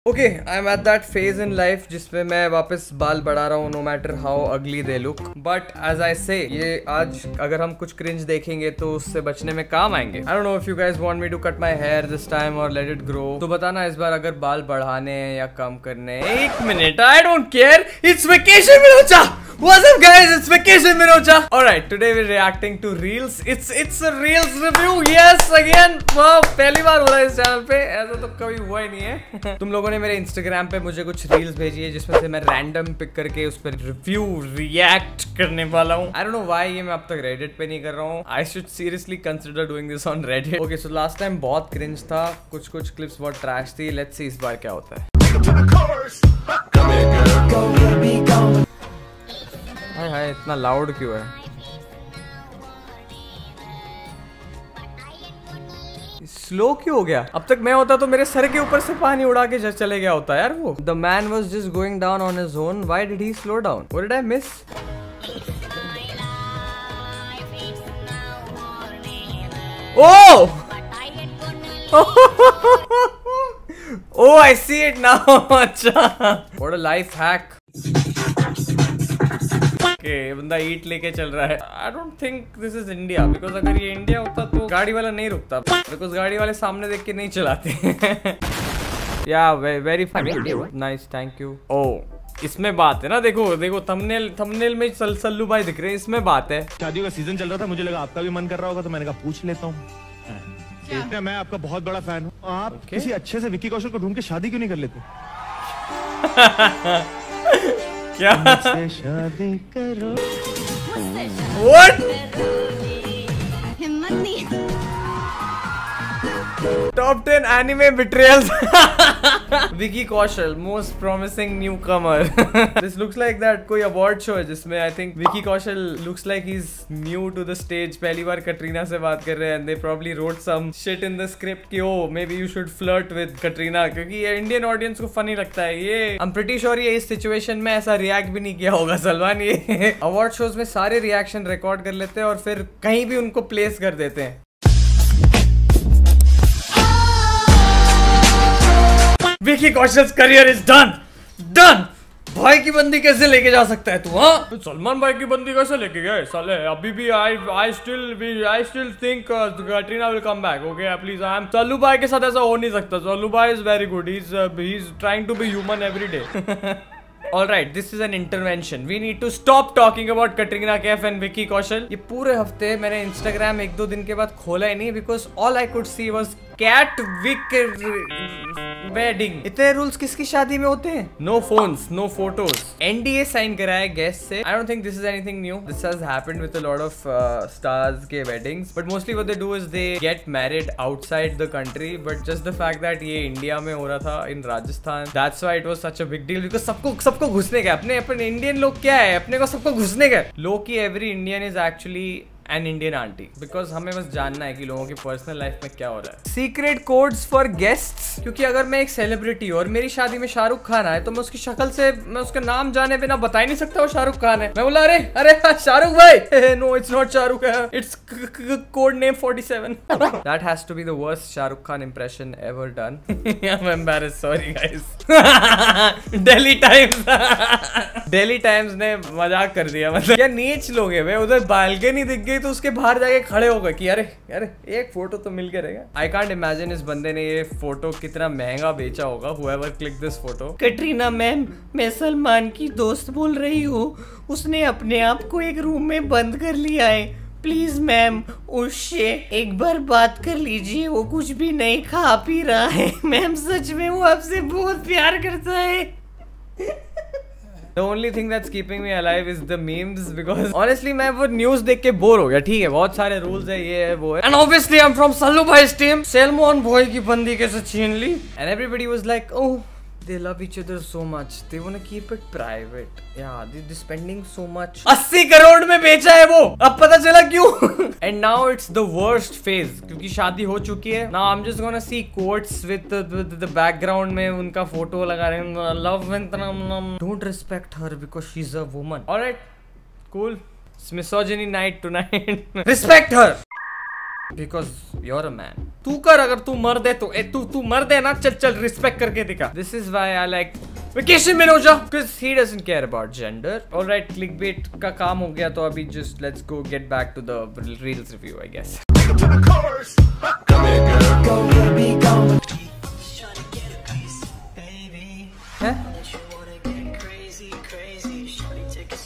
Okay, I am at that phase in life जिसमें मैं वापस बाल बढ़ा रहा हूँ, no matter how ugly they look. But as I say, ये आज अगर हम कुछ क्रिंज देखेंगे तो उससे बचने में काम आएंगे। I don't know if you guys want me to cut my hair this time और लेट इट ग्रो। तो बताना इस बार अगर बाल बढ़ाने हैं या कम करने हैं। एक minute, I don't care, it's vacation Minocha. What's up guys, it's vacation Minocha. Alright, today we're reacting to reels. It's a reels review. Yes again. Wow, पहली बार हो रहा है इस चैनल पे, ऐसा तो कभी हुआ ही नहीं है। तुम लोगों ने मेरे Instagram पे मुझे कुछ reels भेजी है जिसमें से मैं रैंडम पिक करके उस पर रिव्यू रिएक्ट करने वाला हूँ। I don't know why ये मैं अब तक Reddit पे नहीं कर रहा हूँ। I should seriously consider doing this on Reddit. Okay, so last time बहुत cringe था, कुछ clips बहुत trash थी। Let's see इस बार क्या होता है। हाय इतना लाउड क्यों है? स्लो क्यों हो गया? अब तक मैं होता तो मेरे सर के ऊपर से पानी उड़ा के चले गया होता यार वो। The man was just going down on his own, why did he slow down? What did I miss? Oh oh I see it now. अच्छा, व्हाट अ लाइफ हैक। ये बंदा ईट लेके चल रहा है। I don't think this is India, because अगर ये India होता तो गाड़ी वाला नहीं रुकता, बिकॉज गाड़ी वाले सामने देख के नहीं चलाते। Yeah very funny, nice, thank you. Oh इसमें बात है ना, देखो देखो थंबनेल में सल्लू भाई दिख रहे हैं, इसमें बात है। शादियों का सीजन चल रहा था, मुझे लगा आपका भी मन कर रहा होगा तो मैंने कहा पूछ लेता हूँ। मैं आपका बहुत बड़ा फैन हूँ। आप किसी अच्छे से विक्की कौशल को ढूंढ के शादी क्यों नहीं कर लेते? क्या शादी करो? What? हिम्मत नहीं। Top 10 anime betrayals. Vicky Kaushal, most promising newcomer. This looks like that कोई award show है जिसमें I think Vicky Kaushal looks like he's new to the stage. पहली बार कटरीना से बात कर रहे हैं and they probably wrote some shit in the script कि oh maybe you should flirt with Katrina, क्योंकि ये इंडियन ऑडियंस को फनी लगता है। ये I'm pretty sure ये इस सिचुएशन में ऐसा रिएक्ट भी नहीं किया होगा सलमान। ये अवार्ड शोज में सारे रिएक्शन रिकॉर्ड कर लेते हैं और फिर कहीं भी उनको प्लेस कर देते हैं। Vicky Kaushal's career is done done. भाई की बंदी कैसे लेके जा सकता है तू? हाँ, सलमान भाई की बंदी कैसे लेके गए साले? अभी भी I still think Katrina will come back. Okay please, I am Sallu भाई के साथ ऐसा हो नहीं सकता। सल्लू भाई is very good, he is trying to be human every day. Alright, this is an intervention. We need to stop talking about Katrina Kaif and Vicky Kaushal. ये पूरे हफ्ते मैंने Instagram एक दो दिन के बाद खोला ही नहीं, because all I could see was cat Vic wedding. इतने रूल्स किसकी शादी में होते हैं? No phones, no photos. NDA sign कराया गेस्ट से। I don't think this is anything new. This has happened with a lot of stars के weddings, but mostly what they do is they get married outside the country. But just the fact that ये India में हो रहा था in Rajasthan, that's why it was such a big deal, because सबको घुसने का अपने इंडियन लोग क्या है, अपने को सबको घुसने का। लोग की every Indian is actually an Indian aunty, because हमें बस जानना है कि लोगों की पर्सनल लाइफ में क्या हो रहा है। सीक्रेट कोड्स फॉर गेस्ट्स, क्योंकि अगर मैं एक सेलिब्रिटी हूँ और मेरी शादी में शाहरुख खान आए तो मैं उसकी शक्ल से, मैं उसका नाम जाने बिना बता ही नहीं सकता वो शाहरुख खान है। मैं बोला अरे अरे शाहरुख भाई, no it's not Shahrukh, it's code name 47। That has to be the worst Shahrukh Khan impression ever done. I am embarrassed, sorry guys. Daily Times ने मजाक कर दिया, मतलब क्या नीच लोग हैं। उधर बालकनी दिख गई तो उसके बाहर जाके खड़े हो गए कि अरे अरे एक फोटो तो मिल के रहेगा। आई कांट इमेजिन इस बंदे ने ये फोटो कितना महंगा बेचा होगा। Whoever click this photo. Katrina ma'am, मैं सलमान की दोस्त बोल रही हूँ, उसने अपने आप को एक रूम में बंद कर लिया है। प्लीज मैम उससे एक बार बात कर लीजिए, वो कुछ भी नहीं खा पी रहा है। मैम सच में वो आपसे बहुत प्यार करता है। The only thing that's keeping me alive is the memes, because honestly मैं वो न्यूज देख के बोर हो गया। ठीक है, बहुत सारे रूल्स है, ये है वो है, and obviously I'm from Sallu भाई's team. Salman भाई की बंदी कैसे छीन ली? And everybody was like, oh they love each other so much, they want to keep it private. Yeah, they're spending so much. 80 crore में बेचा है वो, अब पता चला क्यों? And now it's the worst phase, क्योंकि शादी हो चुकी है। Now I'm just gonna see quotes with the background में उनका फोटो लगा रहे हैं। Love and don't respect her because she's a woman. Alright, cool. It's misogyny night tonight. Respect her. Because you're a man. तू कर, अगर तू मर्द है तो तू मर्द है ना, चल चल रिस्पेक्ट करके दिखा. This is why I like vacation में रोजा, because he doesn't care about gender. Alright, clickbait का काम हो गया, तो अभी just let's go get back to the reels review, I guess.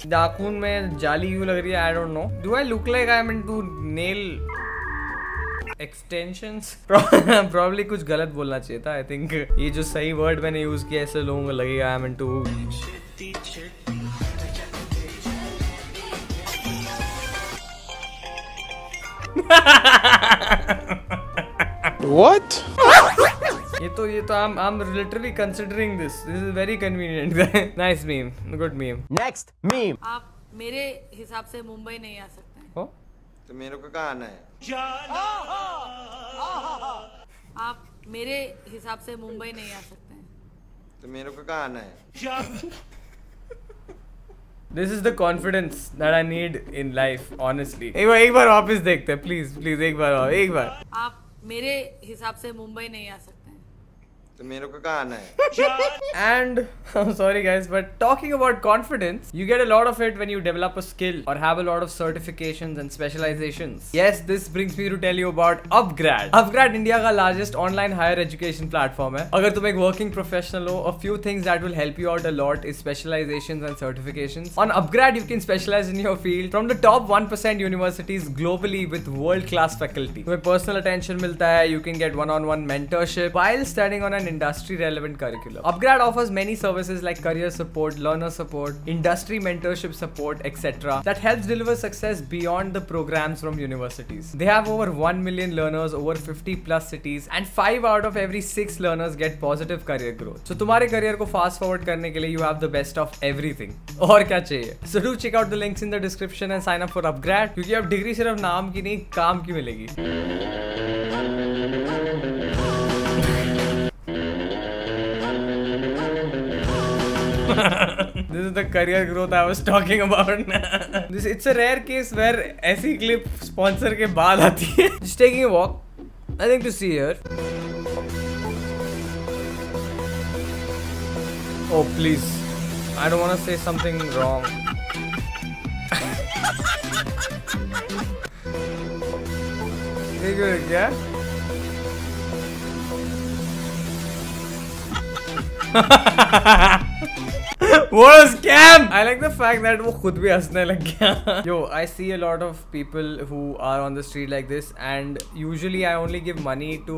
नाखून में जाली क्यों लग रही है? I don't know. Do I look like I'm into nail extensions? Probably कुछ गलत बोलना चाहिए था. I think ये जो सही वर्ड मैंने यूज किया, ऐसे लोगों को लगेगा I'm into What? ये तो I'm literally considering this. This is very convenient. Nice meme. Good meme. Next meme. आप मेरे हिसाब से मुंबई नहीं आ सकते हैं। हो? तो मेरे को कहाँ आना है? आप मेरे हिसाब से मुंबई नहीं आ सकते हैं। तो मेरे को कहाँ आना है? This is the confidence that I need in life, honestly. एक बार वापस देखते हैं, please एक बार. आप मेरे हिसाब से मुंबई नहीं आ सकते हैं। तो मेरे को कहाँ आना है? And I'm sorry guys, but talking about confidence, you get a lot of it when you develop a skill or have a lot of certifications and specializations. Yes, this brings me to tell you about Upgrad. Upgrad India का largest online higher education platform है. अगर तुम एक working professional हो, a few things that will help you out a lot is specializations and certifications. On Upgrad, you can specialize in your field from the top 1% universities globally with world-class faculty. तुम्हें personal attention मिलता है, you can get one-on-one mentorship while studying on an industry relevant curriculum. Upgrad offers many services like career support, learner support, industry mentorship support, etc. that helps deliver success beyond the programs from universities. They have over 1 million learners over 50 plus cities and 5 out of every 6 learners get positive career growth. So तुम्हारे career को fast forward करने के लिए you have the best of everything. और क्या चाहिए? So do check out the links in the description and sign up for Upgrad, क्योंकि अब डिग्री सिर्फ नाम की नहीं, काम की मिलेगी. This is the career growth I was talking about. It's a rare case where ऐसी clip sponsor के बाद आती है. Just taking a walk. Nothing to see here. Oh please, I don't want to say something wrong. क्या? What a scam! I like the fact that वो खुद भी हंसने लग गया. Yo, I see a lot of people who are on the street like this, and usually I only give money to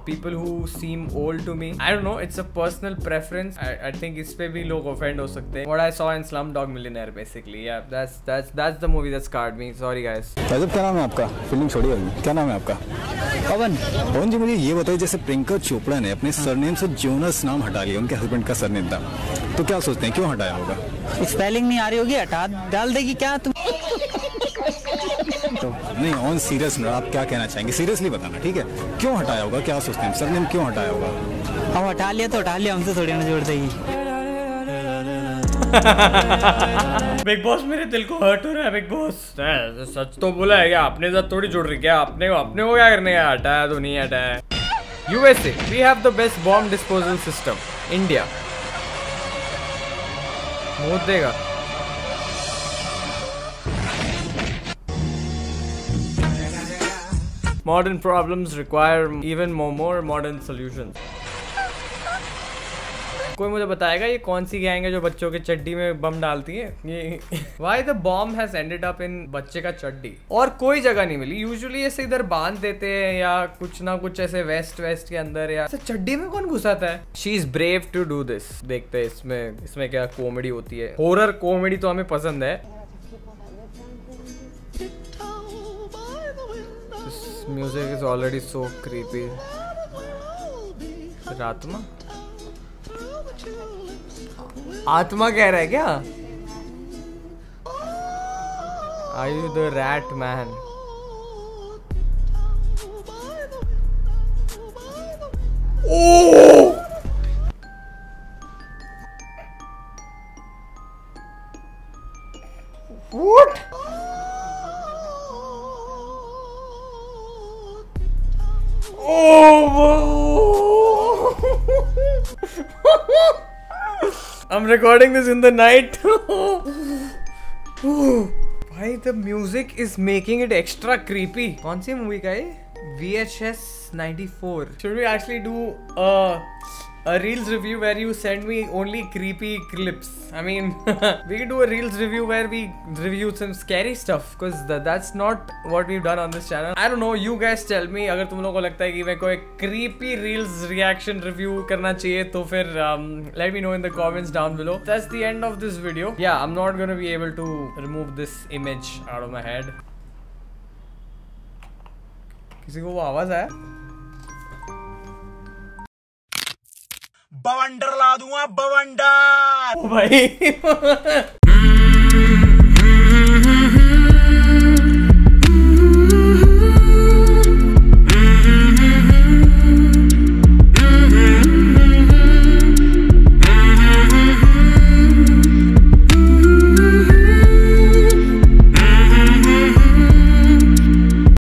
people who seem old to me. I don't know, it's a personal preference. I think इस पे भी लोग offend हो सकते हैं. What I saw in Slumdog Millionaire basically. Yeah, that's the movie that scarred me. Sorry guys. Rajab, क्या नाम है आपका? फिल्म छोड़िए अभी. क्या नाम है आपका? पवन जी, मुझे ये बताइए, जैसे प्रियंका चोपड़ा ने अपने सरनेम से जोनस नाम हटा लिया, उनके हस्बैंड का सरनेम था, तो क्या सोचते हैं क्यों हटाया होगा? स्पेलिंग नहीं आ रही होगी, हटा डाल देगी क्या तुम? तो नहीं, ऑन सीरियस नोट, आप क्या कहना चाहेंगे? सीरियसली बताना, ठीक है? क्यों हटाया होगा? क्या सोचते हैं सरनेम क्यों हटाया होगा? हम हटा लिया तो हटा लिया, हमसे थोड़ी ना जोड़ देगी. बिग बॉस मेरे दिल को हर्ट हो रहा है. बिग बॉस सच तो बोला है क्या? अपने साथ थोड़ी जुड़ रही क्या? अपने को क्या करने का? हटाया तो नहीं हटाया. USA, we have the best bomb disposal system. India. बहुत देगा. Modern problems require even more modern solutions. कोई मुझे बताएगा ये कौन सी गैंग है जो बच्चों के चड्डी में बम डालती है? ये Why the bomb has ended up in बच्चे का चड्डी? और कोई जगह नहीं मिली. यूजुअली ऐसे इधर बांध देते हैं या कुछ ना कुछ ऐसे वेस्ट के अंदर, या चड्डी में कौन घुसाता है? She is brave to do this. देखते हैं इसमें क्या कॉमेडी होती है. हॉरर कॉमेडी तो हमें पसंद है. This music is already so creepy. आत्मा आत्मा कह रहा है क्या? Are you the rat man? Oh! What? I'm recording this in the night. Why the music is making it extra creepy? कौन सी मूवी का है? VHS 94. Should we actually do a Reels review where you send me only creepy clips? I mean, we can do a Reels review where we review some scary stuff, because that's not what we've done on this channel. I don't know, you guys tell me. अगर तुम लोगों को लगता है कि मैं कोई creepy Reels reaction review करना चाहिए तो फिर let me know in the comments down below. That's the end of this video. Yeah, I'm not gonna be able to remove this image out of my head. किसी को वो आवाज आया? बवंडर ला दूंगा बवंडर। ओ भाई